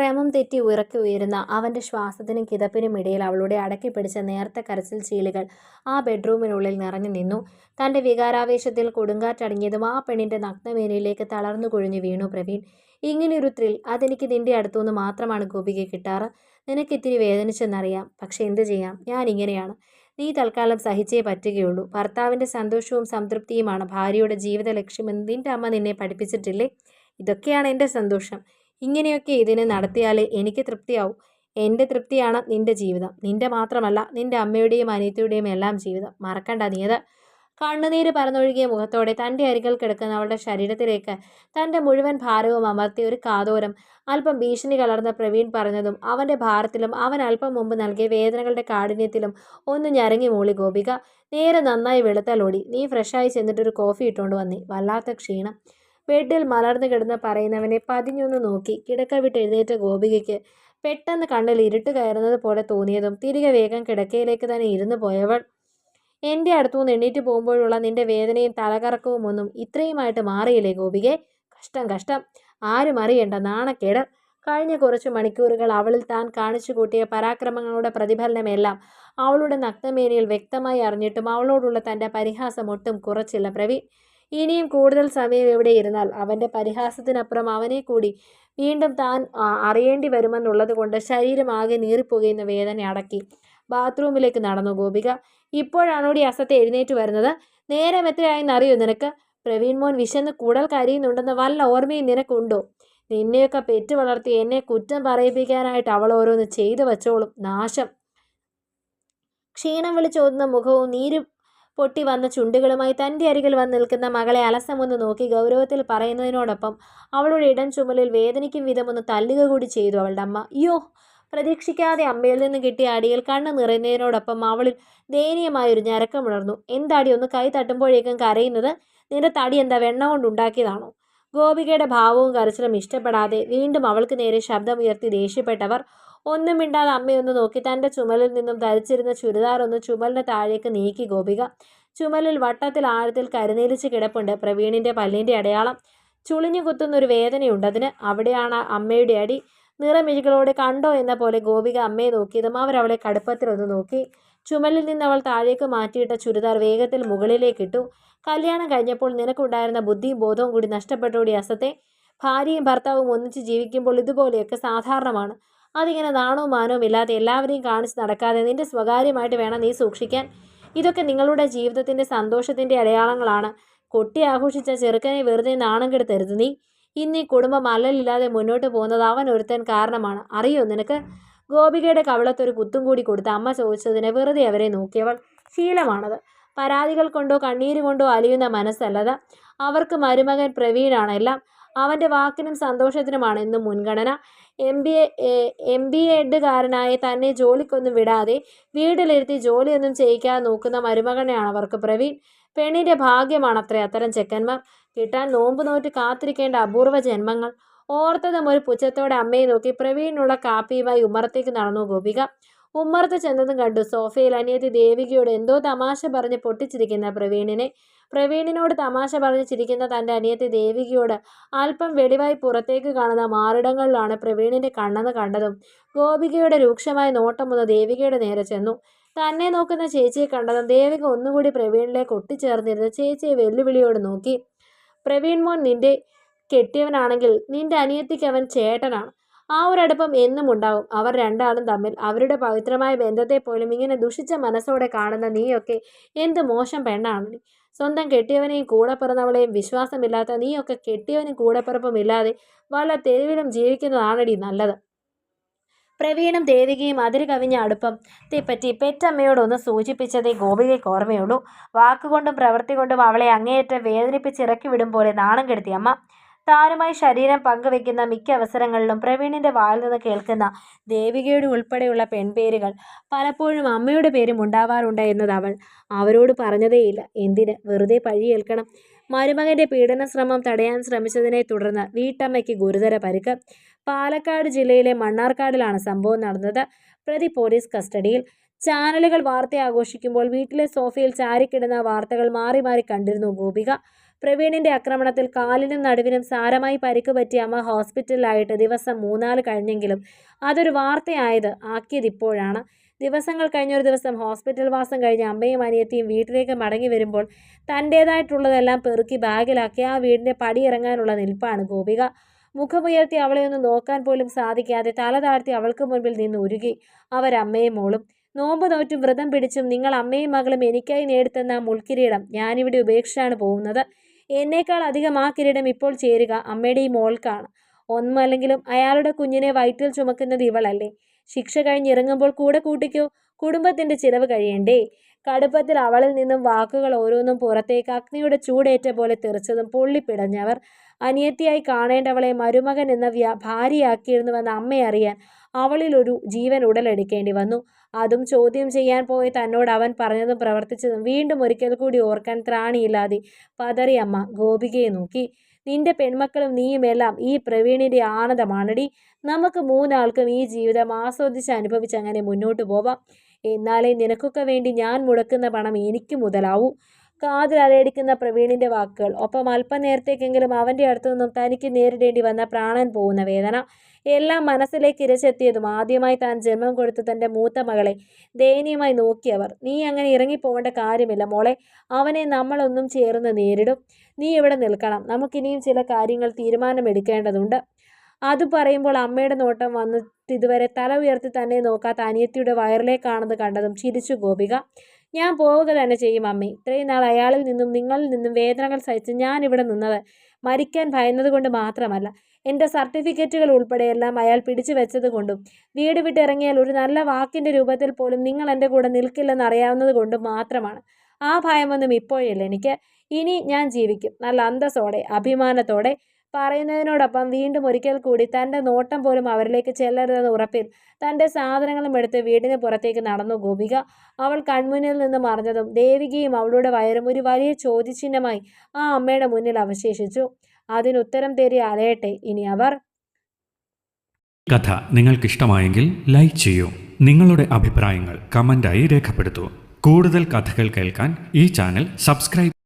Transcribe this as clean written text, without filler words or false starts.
ക്രമം തെറ്റി ഉറക്കി ഉയരുന്ന അവൻ്റെ ശ്വാസത്തിനും കിതപ്പിനും ഇടയിൽ അവളുടെ അടക്കിപ്പിടിച്ച നേർത്ത കരച്ചിൽ ചീളുകൾ ആ ബെഡ്റൂമിനുള്ളിൽ നിറഞ്ഞു നിന്നു. തൻ്റെ വികാരാവേശത്തിൽ കൊടുങ്കാറ്റടങ്ങിയതും ആ പെണ്ണിൻ്റെ നഗ്നമേനയിലേക്ക് തളർന്നു കുഴിഞ്ഞു വീണു പ്രവീൺ. ഇങ്ങനെയൊരു ത്രിൽ അതെനിക്ക് നിന്റെ അടുത്തുനിന്ന് മാത്രമാണ് ഗോപിക കിട്ടാറ്. നിനക്കിത്തിരി വേദനിച്ചെന്നറിയാം, പക്ഷെ എന്തു ചെയ്യാം, ഞാൻ ഇങ്ങനെയാണ്. നീ തൽക്കാലം സഹിച്ചേ പറ്റുകയുള്ളൂ. ഭർത്താവിൻ്റെ സന്തോഷവും സംതൃപ്തിയുമാണ് ഭാര്യയുടെ ജീവിത ലക്ഷ്യമെന്ന് നിന്റെ അമ്മ നിന്നെ പഠിപ്പിച്ചിട്ടില്ലേ? ഇതൊക്കെയാണ് എൻ്റെ സന്തോഷം. ഇങ്ങനെയൊക്കെ ഇതിനെ നടത്തിയാലേ എനിക്ക് തൃപ്തിയാവും. എൻ്റെ തൃപ്തിയാണ് നിന്റെ ജീവിതം. നിന്റെ മാത്രമല്ല, നിന്റെ അമ്മയുടെയും അനിയത്തിയുടെയും എല്ലാം ജീവിതം. മറക്കണ്ട നീയത്. കണ്ണുനീര് പരന്നൊഴുകിയ മുഖത്തോടെ തൻ്റെ അരികിൽ കിടക്കുന്ന അവളുടെ ശരീരത്തിലേക്ക് തൻ്റെ മുഴുവൻ ഭാരവും അമർത്തിയ ഒരു കാതോരം അല്പം ഭീഷണി കലർന്ന പ്രവീൺ പറഞ്ഞതും അവൻ്റെ ഭാരത്തിലും അവൻ അല്പം മുമ്പ് നൽകിയ വേദനകളുടെ കാഠിന്യത്തിലും ഒന്ന് ഞരങ്ങി മൂളി ഗോപിക. നേരെ നന്നായി വെളുത്തലോടി. നീ ഫ്രഷായി ചെന്നിട്ടൊരു കോഫി ഇട്ടുകൊണ്ട് വന്നേ. വല്ലാത്ത ക്ഷീണം. ബെഡിൽ മലർന്നു കിടന്ന് പറയുന്നവനെ പതിഞ്ഞൊന്ന് നോക്കി കിടക്ക വിട്ട് എഴുന്നേറ്റ ഗോപികയ്ക്ക് പെട്ടെന്ന് കണ്ണിൽ ഇരുട്ട് കയറുന്നത് പോലെ തോന്നിയതും തിരികെ വേഗം കിടക്കയിലേക്ക് തന്നെ ഇരുന്നു പോയവൾ, എൻ്റെ അടുത്തുനിന്ന് എണ്ണീറ്റ് പോകുമ്പോഴുള്ള നിന്റെ വേദനയും തലകറക്കവും ഒന്നും ഇത്രയുമായിട്ട് മാറിയില്ലേ ഗോപികെ? കഷ്ടം കഷ്ടം. ആരും അറിയണ്ട, നാണക്കേട്. കഴിഞ്ഞ കുറച്ച് മണിക്കൂറുകൾ അവളിൽ താൻ കാണിച്ചു കൂട്ടിയ പരാക്രമങ്ങളുടെ പ്രതിഫലനമെല്ലാം അവളുടെ നഗ്നമേനയിൽ വ്യക്തമായി അറിഞ്ഞിട്ടും അവളോടുള്ള തൻ്റെ പരിഹാസം ഒട്ടും കുറച്ചില്ല പ്രവീൺ. ഇനിയും കൂടുതൽ സമയം ഇവിടെ ഇരുന്നാൽ അവൻ്റെ പരിഹാസത്തിനപ്പുറം അവനെ കൂടി വീണ്ടും താൻ അറിയേണ്ടി വരുമെന്നുള്ളത് കൊണ്ട് ശരീരമാകെ നീറിപ്പോകുന്ന വേദന അടക്കി ബാത്റൂമിലേക്ക് നടന്നു ഗോപിക. ഇപ്പോഴാണോടി അസത്തെ എഴുന്നേറ്റ് വരുന്നത്? നേരം എത്രയായെന്നറിയോ നിനക്ക്? പ്രവീൺ മോൻ വിശന്ന് കൂടൽ കരയുന്നുണ്ടെന്ന് വല്ല ഓർമ്മയും നിനക്കുണ്ടോ? നിന്നെയൊക്കെ പെറ്റു വളർത്തി എന്നെ കുറ്റം പറയിപ്പിക്കാനായിട്ട് അവൾ ഓരോന്ന് ചെയ്തു വച്ചോളും. നാശം. ക്ഷീണം വിളിച്ചോതുന്ന മുഖവും നീര് പൊട്ടി വന്ന ചുണ്ടുകളുമായി തൻ്റെ അരികിൽ വന്ന് നിൽക്കുന്ന മകളെ അലസമൊന്ന് നോക്കി ഗൗരവത്തിൽ പറയുന്നതിനോടൊപ്പം അവളുടെ ഇടം ചുമലിൽ വേദനിക്കും വിധമൊന്ന് തല്ലുക കൂടി ചെയ്തു അവളുടെ അമ്മ. അയ്യോ! പ്രതീക്ഷിക്കാതെ അമ്മയിൽ നിന്ന് കിട്ടിയ അടിയിൽ കണ്ണ് നിറയുന്നതിനോടൊപ്പം അവളിൽ ദയനീയമായൊരു ഞരക്കമുണർന്നു. എന്താടി ഒന്ന് കൈ തട്ടുമ്പോഴേക്കും കരയുന്നത്? നിന്റെ തടി എന്താ വെണ്ണ കൊണ്ടുണ്ടാക്കിയതാണോ? ഗോപികയുടെ ഭാവവും കരച്ചിലും ഇഷ്ടപ്പെടാതെ വീണ്ടും അവൾക്ക് നേരെ ശബ്ദമുയർത്തി ദേഷ്യപ്പെട്ടവർ ഒന്നും മിണ്ടാതെ അമ്മയൊന്ന് നോക്കി തൻ്റെ ചുമലിൽ നിന്നും ധരിച്ചിരുന്ന ചുരിദാർ ഒന്ന് ചുമലിന് താഴേക്ക് നീക്കി ഗോപിക. ചുമലിൽ വട്ടത്തിൽ ആഴത്തിൽ കരുനീലിച്ച് കിടപ്പുണ്ട് പ്രവീണിൻ്റെ പല്ലിൻ്റെ അടയാളം. ചുളിഞ്ഞു കുത്തുന്നൊരു വേദനയുണ്ട് അതിന്. അവിടെയാണ് അമ്മയുടെ അടി. നിറമിഴികളോടെ കണ്ടോ എന്ന പോലെ ഗോപിക അമ്മയെ നോക്കിയതും അവരവളെ കടുപ്പത്തിലൊന്ന് നോക്കി. ചുമലിൽ നിന്ന് അവൾ താഴേക്ക് മാറ്റിയിട്ട ചുരിദാർ വേഗത്തിൽ മുകളിലേക്കിട്ടു. കല്യാണം കഴിഞ്ഞപ്പോൾ നിനക്കുണ്ടായിരുന്ന ബുദ്ധിയും ബോധവും കൂടി നഷ്ടപ്പെട്ടോടി അസത്തെ. ഭാര്യയും ഭർത്താവും ഒന്നിച്ച് ജീവിക്കുമ്പോൾ ഇതുപോലെയൊക്കെ സാധാരണമാണ്. അതിങ്ങനെ നാണവും മാനവും ഇല്ലാതെ എല്ലാവരെയും കാണിച്ച് നടക്കാതെ നിന്റെ സ്വകാര്യമായിട്ട് വേണം നീ സൂക്ഷിക്കാൻ. ഇതൊക്കെ നിങ്ങളുടെ ജീവിതത്തിൻ്റെ സന്തോഷത്തിൻ്റെ അടയാളങ്ങളാണ്. കൊട്ടി ആഘോഷിച്ച ചെറുക്കനെ വെറുതെ നാണം കെടുത്തരുത് നീ. ഇന്ന് ഈ കുടുംബം അല്ലലില്ലാതെ മുന്നോട്ട് പോകുന്നത് അവൻ ഒരുത്തൻ കാരണമാണ്. അറിയോ നിനക്ക്? ഗോപികയുടെ കവിളത്തൊരു കുത്തും കൂടി കൊടുത്ത് അമ്മ ചോദിച്ചതിന് വെറുതെ അവരെ നോക്കിയവൾ. ശീലമാണത്. പരാതികൾ കൊണ്ടോ കണ്ണീര് കൊണ്ടോ അലിയുന്ന മനസ്സല്ലത്. അവർക്ക് മരുമകൻ പ്രവീണാണ് എല്ലാം. അവൻ്റെ വാക്കിനും സന്തോഷത്തിനുമാണ് എന്നും മുൻഗണന. MBA തന്നെ ജോലിക്കൊന്നും വിടാതെ വീട്ടിലിരുത്തി ജോലിയൊന്നും ചെയ്യിക്കാതെ നോക്കുന്ന മരുമകനെയാണ് അവർക്ക് പ്രവീൺ. പെണ്ണിൻ്റെ ഭാഗ്യമാണത്രേ അത്തരം ചെക്കന്മാർ. കിട്ടാൻ നോമ്പ് നോറ്റ് കാത്തിരിക്കേണ്ട അപൂർവ ജന്മങ്ങൾ. ഓർത്തതും ഒരു പുച്ഛത്തോടെ അമ്മയെ നോക്കി പ്രവീണിനുള്ള കാപ്പിയുമായി ഉമ്മറത്തേക്ക് നടന്നു ഗോപിക. ഉമ്മറത്ത് ചെന്നതും കണ്ടു സോഫയിൽ അനിയത്തി ദേവികയോട് എന്തോ തമാശ പറഞ്ഞ് പൊട്ടിച്ചിരിക്കുന്ന പ്രവീണിനെ. പ്രവീണിനോട് തമാശ പറഞ്ഞ് ചിരിക്കുന്ന തൻ്റെ അനിയത്തി ദേവികയോട് അല്പം വെളിവായി പുറത്തേക്ക് കാണുന്ന മാറിടങ്ങളിലാണ് പ്രവീണിൻ്റെ കണ്ണെന്ന് കണ്ടതും ഗോപികയുടെ രൂക്ഷമായ നോട്ടമൊന്ന് ദേവികയുടെ നേരെ ചെന്നു. തന്നെ നോക്കുന്ന ചേച്ചിയെ കണ്ടതും ദേവിക ഒന്നുകൂടി പ്രവീണിലേക്ക് ഒട്ടിച്ചേർന്നിരുന്ന് ചേച്ചിയെ വെല്ലുവിളിയോട് നോക്കി. പ്രവീൺ മോൻ നിന്റെ കെട്ടിയവനാണെങ്കിൽ നിന്റെ അനിയത്തിക്ക് അവൻ ചേട്ടനാണ്. ആ ഒരടുപ്പം എന്നും ഉണ്ടാവും. അവർ രണ്ടാളും തമ്മിൽ അവരുടെ പവിത്രമായ ബന്ധത്തെ പോലും ഇങ്ങനെ ദുഷിച്ച മനസ്സോടെ കാണുന്ന നീയൊക്കെ എന്ത് മോശം പെണ്ണാണ്. സ്വന്തം കെട്ടിയവനെയും കൂടെ പിറന്നവളെയും വിശ്വാസമില്ലാത്ത നീയൊക്കെ കെട്ടിയവനും കൂടെപ്പിറപ്പുമില്ലാതെ വല്ല തെരുവിലും ജീവിക്കുന്നതാണടി നല്ലത്. പ്രവീണും ദേവികയും അതിര് കവിഞ്ഞ അടുപ്പത്തെപ്പറ്റി പെറ്റമ്മയോടൊന്ന് സൂചിപ്പിച്ചതേ ഗോപികയ്ക്ക് ഓർമ്മയുള്ളൂ. വാക്കുകൊണ്ടും പ്രവൃത്തി കൊണ്ടും അവളെ അങ്ങേയറ്റം വേദനിപ്പിച്ചിറക്കി വിടും പോലെ നാണം കെടുത്തി അമ്മ. താനുമായി ശരീരം പങ്കുവെക്കുന്ന മിക്ക അവസരങ്ങളിലും പ്രവീണിൻ്റെ വായിൽ നിന്ന് കേൾക്കുന്ന ദേവികയുടെ ഉൾപ്പെടെയുള്ള പെൺപേരുകൾ പലപ്പോഴും അമ്മയുടെ പേരും ഉണ്ടാവാറുണ്ട് എന്നത് അവൾ അവരോട് പറഞ്ഞതേയില്ല. എന്തിന് വെറുതെ പഴിയേൽക്കണം? മരുമകൻ്റെ പീഡന ശ്രമം തടയാൻ ശ്രമിച്ചതിനെ തുടർന്ന് വീട്ടമ്മയ്ക്ക് ഗുരുതര പരിക്ക്. പാലക്കാട് ജില്ലയിലെ മണ്ണാർക്കാടിലാണ് സംഭവം നടന്നത്. പ്രതി പോലീസ് കസ്റ്റഡിയിൽ. ചാനലുകൾ വാർത്ത ആഘോഷിക്കുമ്പോൾ വീട്ടിലെ സോഫയിൽ ചാരിക്കിടുന്ന വാർത്തകൾ മാറി മാറി കണ്ടിരുന്നു ഗോപിക. പ്രവീണിന്റെ ആക്രമണത്തിൽ കാലിനും നടുവിനും സാരമായി പരിക്ക് പറ്റിയ അമ്മ ഹോസ്പിറ്റലിലായിട്ട് ദിവസം 3-4 കഴിഞ്ഞെങ്കിലും അതൊരു വാർത്തയായത് ആക്കിയതിപ്പോഴാണ്. ദിവസങ്ങൾ കഴിഞ്ഞൊരു ദിവസം ഹോസ്പിറ്റൽ വാസം കഴിഞ്ഞ് അമ്മയും അനിയത്തിയും വീട്ടിലേക്ക് മടങ്ങി വരുമ്പോൾ തൻ്റേതായിട്ടുള്ളതെല്ലാം പെറുക്കി ബാഗിലാക്കി ആ വീടിൻ്റെ പടിയിറങ്ങാനുള്ള നിൽപ്പാണ് ഗോപിക. മുഖമുയർത്തി അവളെ ഒന്ന് നോക്കാൻ പോലും സാധിക്കാതെ തല താഴ്ത്തി അവൾക്ക് മുൻപിൽ നിന്ന് ഉരുകി അവരമ്മയും മോളും. നോമ്പ് നോറ്റും വ്രതം പിടിച്ചും നിങ്ങൾ അമ്മയും മകളും എനിക്കായി നേടിത്തന്ന ആ മുൾക്കിരീടം ഞാനിവിടെ ഉപേക്ഷിച്ചാണ് പോകുന്നത്. എന്നേക്കാൾ അധികം ആ കിരീടം ഇപ്പോൾ ചേരുക അമ്മയുടെ ഈ മോൾക്കാണ്. ഒന്നുമല്ലെങ്കിലും അയാളുടെ കുഞ്ഞിനെ വയറ്റിൽ ചുമക്കുന്നത് ഇവളല്ലേ. ശിക്ഷ കഴിഞ്ഞിറങ്ങുമ്പോൾ കൂടെ കൂട്ടിക്കോ, കുടുംബത്തിൻ്റെ ചിലവ് കഴിയണ്ടേ. കടുപ്പത്തിൽ അവളിൽ നിന്നും വാക്കുകൾ ഓരോന്നും പുറത്തേക്ക് അഗ്നിയുടെ ചൂടേറ്റ പോലെ തെറിച്ചതും പൊള്ളിപ്പിടഞ്ഞവർ. അനിയത്തിയായി കാണേണ്ടവളെ മരുമകൻ എന്ന ഭാര്യയാക്കിയിരുന്നുവെന്ന് അമ്മയറിയാൻ അവളിൽ ഒരു ജീവൻ ഉടലെടുക്കേണ്ടി വന്നു. അതും ചോദ്യം ചെയ്യാൻ പോയ തന്നോട് അവൻ പറഞ്ഞതും പ്രവർത്തിച്ചതും വീണ്ടും ഒരിക്കൽ കൂടി ഓർക്കാൻ ത്രാണിയില്ലാതെ പതറി അമ്മ ഗോപികയെ നോക്കി. നിന്റെ പെൺമക്കളും നീയുമെല്ലാം ഈ പ്രവീണിൻ്റെ ആനന്ദമാണടി. നമുക്ക് 3 ആൾക്കും ഈ ജീവിതം ആസ്വദിച്ച് അനുഭവിച്ച് അങ്ങനെ മുന്നോട്ട് പോവാം. എന്നാലേ നിനക്കൊക്കെ വേണ്ടി ഞാൻ മുടക്കുന്ന പണം എനിക്ക് മുതലാവൂ. കാതിൽ അലയടിക്കുന്ന പ്രവീണിൻ്റെ വാക്കുകൾ, ഒപ്പം അല്പനേരത്തേക്കെങ്കിലും അവൻ്റെ അടുത്തു നിന്നും തനിക്ക് നേരിടേണ്ടി വന്ന പ്രാണൻ പോകുന്ന വേദന, എല്ലാം മനസ്സിലേക്ക് ഇരച്ചെത്തിയതും ആദ്യമായി താൻ ജന്മം കൊടുത്ത തൻ്റെ മൂത്ത മകളെ ദയനീയമായി നോക്കിയവർ. നീ അങ്ങനെ ഇറങ്ങിപ്പോകേണ്ട കാര്യമില്ല മോളെ, അവനെ നമ്മളൊന്നും ചേർന്ന് നേരിടും. നീ ഇവിടെ നിൽക്കണം, നമുക്കിനിയും ചില കാര്യങ്ങൾ തീരുമാനമെടുക്കേണ്ടതുണ്ട്. അത് പറയുമ്പോൾ അമ്മയുടെ നോട്ടം വന്നിട്ട് ഇതുവരെ തല ഉയർത്തി തന്നെ നോക്കാത്ത അനിയത്തിയുടെ വയറിലേക്കാണെന്ന് കണ്ടതും ചിരിച്ചു ഗോപിക. ഞാൻ പോവുക തന്നെ ചെയ്യും അമ്മേ. ഇത്രയും നാൾ അയാളിൽ നിന്നും നിങ്ങളിൽ നിന്നും വേദനകൾ സഹിച്ച് ഞാനിവിടെ നിന്നത് മരിക്കാൻ ഭയന്നതുകൊണ്ട് മാത്രമല്ല, എൻ്റെ സർട്ടിഫിക്കറ്റുകൾ ഉൾപ്പെടെയെല്ലാം അയാൾ പിടിച്ചു വെച്ചത് കൊണ്ടും വീട് വിട്ടിറങ്ങിയാൽ ഒരു നല്ല വാക്കിൻ്റെ രൂപത്തിൽ പോലും നിങ്ങൾ എൻ്റെ കൂടെ നിൽക്കില്ലെന്ന് അറിയാവുന്നത് കൊണ്ടും മാത്രമാണ്. ആ ഭയമൊന്നും ഇപ്പോഴില്ല എനിക്ക്. ഇനി ഞാൻ ജീവിക്കും നല്ല അന്തസ്സോടെ, അഭിമാനത്തോടെ. പറയുന്നതിനോടൊപ്പം വീണ്ടും ഒരിക്കൽ കൂടി തൻ്റെ നോട്ടം പോലും അവരിലേക്ക് ചെല്ലരുതെന്ന ഉറപ്പിൽ തൻ്റെ സാധനങ്ങളും എടുത്ത് വീടിന് പുറത്തേക്ക് നടന്നു ഗോപിക. അവൾ കൺമുന്നിൽ നിന്ന് മറഞ്ഞതും ദേവികയും അവളുടെ വയറും ഒരു വലിയ ചോദ്യചിഹ്നമായി ആ അമ്മയുടെ മുന്നിൽ അവശേഷിച്ചു. അതിനുത്തരം തേടി അലയട്ടെ ഇനി അവർ. കഥ നിങ്ങൾക്കിഷ്ടമായെങ്കിൽ ലൈക്ക് ചെയ്യൂ. നിങ്ങളുടെ അഭിപ്രായങ്ങൾ കമൻ്റായി രേഖപ്പെടുത്തൂ. കൂടുതൽ കഥകൾ കേൾക്കാൻ ഈ ചാനൽ സബ്സ്ക്രൈബ്